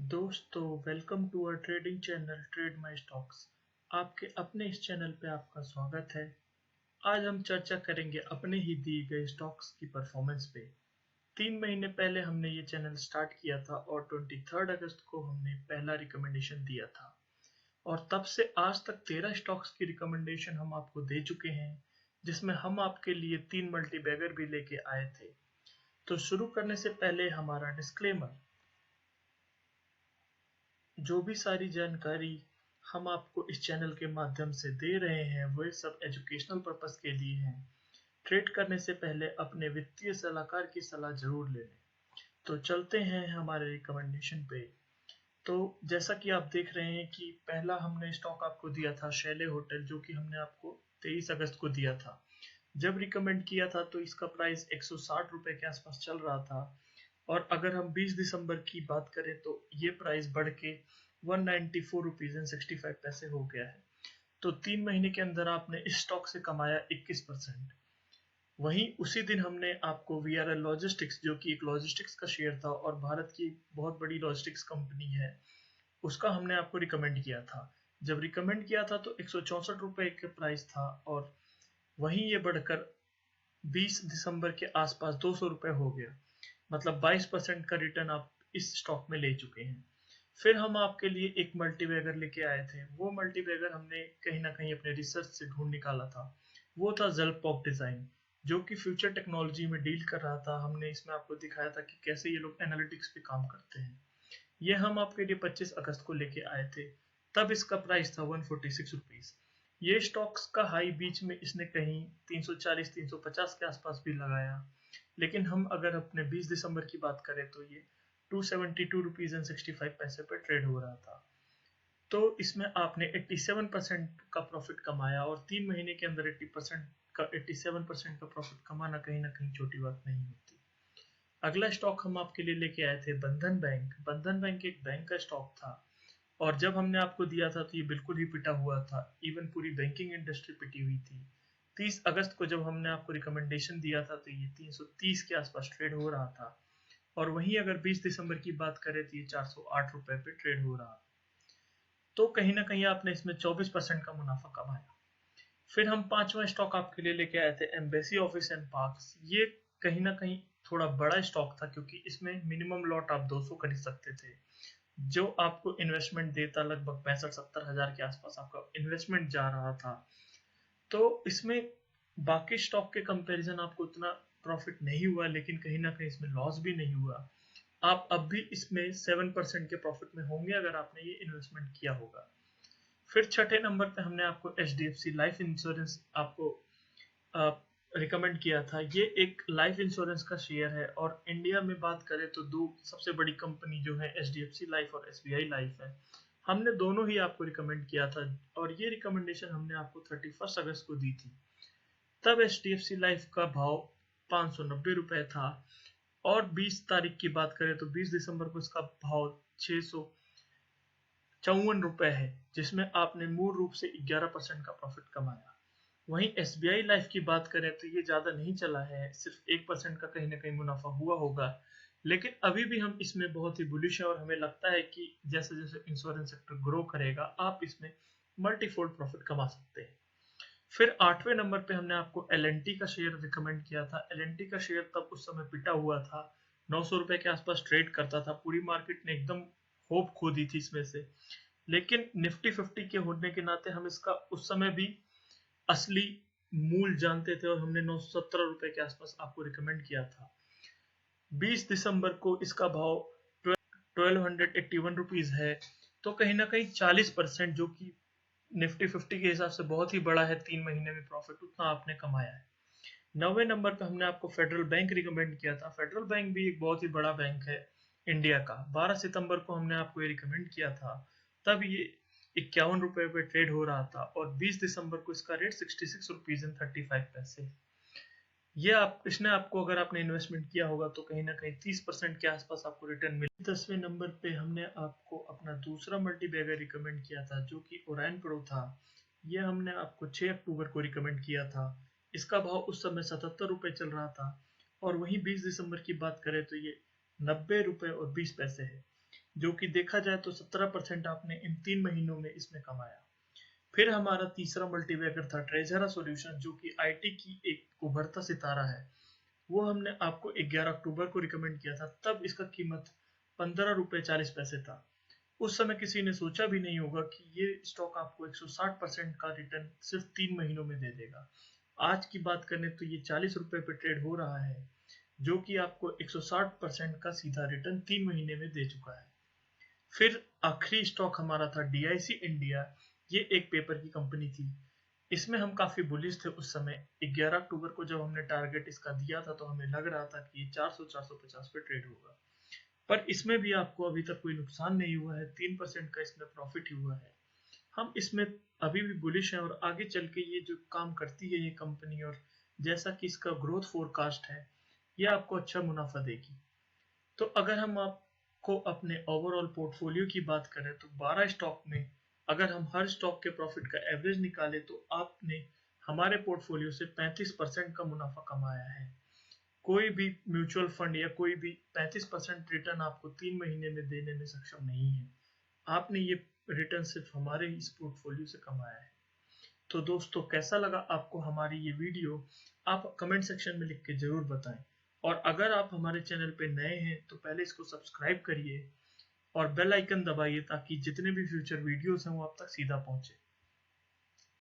दोस्तों, welcome to our trading channel trade my stocks. आपके अपने इस चैनल पे आपका स्वागत है। आज हम चर्चा करेंगे अपने ही दिए गए स्टॉक्स की परफॉर्मेंस पे। 3 महीने पहले हमने ये चैनल स्टार्ट किया था और 23 अगस्त को हमने पहला रिकमेंडेशन दिया था और तब से आज तक 13 स्टॉक्स की रिकमेंडेशन हम आपको दे चुके हैं, जिसमें हम आपके लिए 3 मल्टीबैगर भी लेके आए थे। तो शुरू करने से पहले हमारा डिस्क्लेमर। जो भी सारी जानकारी हम आपको इस चैनल के माध्यम से दे रहे हैं वह सब एजुकेशनल पर्पस के लिए हैं। ट्रेड करने से पहले अपने वित्तीय सलाहकार की सलाह जरूर ले लें। तो चलते हैं हमारे रिकमेंडेशन पे। तो जैसा कि आप देख रहे हैं कि पहला हमने स्टॉक आपको दिया था शैले होटल, जो कि हमने आपको 23 अगस्त को दिया था। जब रिकमेंड किया था तो इसका प्राइस 160 रुपए के आसपास चल रहा था और अगर हम 20 दिसंबर की बात करें तो ये प्राइस बढ़ के 194 रुपीज एंड 65 पैसे हो गया है। तो 3 महीने के अंदर आपने इस स्टॉक से कमाया 21%। वहीं उसी दिन हमने आपको वीआरएल लॉजिस्टिक्स, जो कि एक लॉजिस्टिक्स का शेयर था और भारत की बहुत बड़ी लॉजिस्टिक्स कंपनी है, उसका हमने आपको रिकमेंड किया था। जब रिकमेंड किया था तो 164 रुपए के प्राइस था और वहीं ये बढ़कर 20 दिसंबर के आसपास 200 रुपए हो गया। मतलब 22% का रिटर्न आप इस स्टॉक में ले चुके हैं। फिर हम आपके लिए एक मल्टीबैगर लेके आए थे। वो मल्टीबैगर हमने कहीं ना कहीं अपने रिसर्च से ढूंढ निकाला था। वो था ज़ल्पॉप डिजाइन, जो कि फ्यूचर टेक्नोलॉजी में डील कर रहा था। हमने इसमें आपको दिखाया था कि कैसे ये लोग एनालिटिक्स पे काम करते हैं। ये हम आपके लिए 25 अगस्त को लेके आए थे। तब इसका प्राइस था 146 रुपीज। ये स्टॉक्स का हाई बीच में इसने कहीं 340-350 के आसपास भी लगाया, लेकिन हम अगर अपने 20 दिसंबर की बात करें तो ये 272 रुपीज एंड 65 पैसे पर ट्रेड हो रहा था। तो इसमें आपने 87% का प्रॉफिट कमाया और 3 महीने के अंदर 87% का प्रॉफिट कमाना कहीं ना कहीं छोटी बात नहीं होती। अगला स्टॉक हम आपके लिए लेके आए थे बंधन बैंक। बंधन बैंक एक बैंक का स्टॉक था और जब हमने आपको दिया था तो ये बिल्कुल ही पिटा हुआ था। इवन पूरी बैंकिंग इंडस्ट्री पिटी हुई थी। 30 अगस्त को जब हमने आपको रिकमेंडेशन दिया था तो ये 330 के आसपास ट्रेड हो रहा था और वहीं अगर 20 दिसंबर की बात करें तो ये 408 रुपए पे ट्रेड हो रहा। तो कहीं ना कहीं आपने इसमें 24% का मुनाफा कमाया। फिर हम पांचवा स्टॉक आपके लिए लेके आए थे एम्बेसी ऑफिस एंड पार्क्स। ये कहीं ना कहीं थोड़ा बड़ा स्टॉक था क्योंकि इसमें मिनिमम लॉट आप 200 खरीद सकते थे, जो आपको इन्वेस्टमेंट देता लगभग 65-70 हजार के आसपास आपका इन्वेस्टमेंट जा रहा था। तो इसमें बाकी स्टॉक के कंपैरिजन आपको उतना प्रॉफिट नहीं हुआ, लेकिन कहीं ना कहीं इसमें लॉस भी नहीं हुआ। आप अब भी इसमें 7% के प्रॉफिट में होंगे अगर आपने ये इन्वेस्टमेंट किया होगा। फिर छठे नंबर पे हमने आपको एच लाइफ इंश्योरेंस आपको रिकमेंड किया था। ये एक लाइफ इंश्योरेंस का शेयर है और इंडिया में बात करें तो दो सबसे बड़ी कंपनी जो है एच लाइफ और एसबीआई लाइफ है। हमने दोनों ही आपको रिकमेंड किया था और ये रिकमेंडेशन हमने आपको 31 अगस्त को दी थी। तब एच लाइफ का भाव 590 रुपए था और 20 तारीख की बात करें तो 20 दिसंबर को इसका भाव 654 रुपए है, जिसमें आपने मूल रूप से 11% का प्रॉफिट कमाया। वहीं एसबीआई लाइफ की बात करें तो ये ज्यादा नहीं चला है, सिर्फ 1% का कहीं ना कहीं मुनाफा हुआ होगा, लेकिन अभी भी हम इसमें बहुत ही बुलिश है और हमें लगता है कि जैसे जैसे इंश्योरेंस सेक्टर ग्रो करेगा आप इसमें मल्टीफोल्ड प्रॉफिट कमा सकते हैं। फिर आठवें नंबर पे हमने आपको एल का शेयर रिकमेंड किया था। एल का शेयर तब उस समय पिटा हुआ था, 900 रुपए के आसपास ट्रेड करता था। पूरी मार्केट ने एकदम होप खो दी थी इसमें से, लेकिन निफ्टी 50 के होने के नाते हम इसका उस समय भी असली मूल जानते थे और हमने 917 रुपए के आसपास आपको रिकमेंड किया था। 20 दिसंबर को इसका भाव 1281 रुपीज है। तो कहीं ना कहीं 40%, जो कि निफ्टी 50 के हिसाब से बहुत ही बड़ा है, 3 महीने में प्रॉफिट उतना आपने कमाया है। 9वें नंबर पे हमने आपको फेडरल बैंक रिकमेंड किया था। फेडरल बैंक भी एक बहुत ही बड़ा बैंक है इंडिया का। 12 सितंबर को हमने आपको ये रिकमेंड किया था। तब ये 51 रुपए पे ट्रेड हो रहा था और 20 दिसंबर को इसका रेट 66 रुपीज एंड 35 पैसे। ये आप इसने आपको अगर आपने इन्वेस्टमेंट किया होगा तो कहीं ना कहीं 30% के आसपास आपको रिटर्न मिले। 10वें नंबर पे हमने आपको अपना दूसरा मल्टीबैगर रिकमेंड किया था, जो कि ओराइन प्रो था। ये हमने आपको 6 अक्टूबर को रिकमेंड किया था। इसका भाव उस समय 77 रुपए चल रहा था और वहीं 20 दिसंबर की बात करें तो ये 90 रुपए और 20 पैसे है। जो कि देखा जाए तो 17% आपने इन 3 महीनों में इसमें कमाया। फिर हमारा तीसरा मल्टीबैगर था ट्रेजरा सॉल्यूशन, जो कि आईटी की एक उभरता सितारा है। वो हमने आपको 11 अक्टूबर को रिकमेंड किया था, तब इसका कीमत 15 रुपये 40 पैसे था। उस समय किसी ने सोचा भी नहीं होगा कि ये स्टॉक आपको 160% का रिटर्न सिर्फ 3 महीनों में दे देगा। आज की बात करें तो ये 40 रुपये पे ट्रेड हो रहा है, जो कि आपको 160% का सीधा रिटर्न 3 महीने में दे चुका है। फिर आखिरी स्टॉक हमारा था डीआईसी इंडिया। ये एक पेपर की कंपनी थी। इसमें हम काफी बुलिश थे उस समय। 11 अक्टूबर को जब हमने टारगेट इसका दिया था तो हमें लग रहा था कि ये 400-450 पे ट्रेड होगा, पर इसमें भी आपको अभी तक कोई नुकसान नहीं हुआ है। 3% का इसमें प्रॉफिट हुआ है। हम इसमें अभी भी बुलिश हैं और आगे चल के ये जो काम करती है ये कंपनी, और जैसा कि इसका ग्रोथ फोरकास्ट है, ये आपको अच्छा मुनाफा देगी। तो अगर हम आपको अपने ओवरऑल पोर्टफोलियो की बात करें तो 12 स्टॉक में अगर हम हर स्टॉक के प्रॉफिट का एवरेज निकालें तो आपने हमारे पोर्टफोलियो से 35% का मुनाफा कमाया है। कोई भी म्यूचुअल फंड या कोई भी 35% रिटर्न आपको 3 महीने में देने में सक्षम नहीं है। आपने ये रिटर्न सिर्फ हमारे इस पोर्टफोलियो से कमाया है। तो दोस्तों, कैसा लगा आपको हमारी ये वीडियो? आप कमेंट सेक्शन में लिख के जरूर बताएं। और अगर आप हमारे चैनल पे नए हैं तो पहले इसको सब्सक्राइब करिए और बेल आइकन दबाइए ताकि जितने भी फ्यूचर वीडियोस हैं वो आप तक सीधा पहुंचे।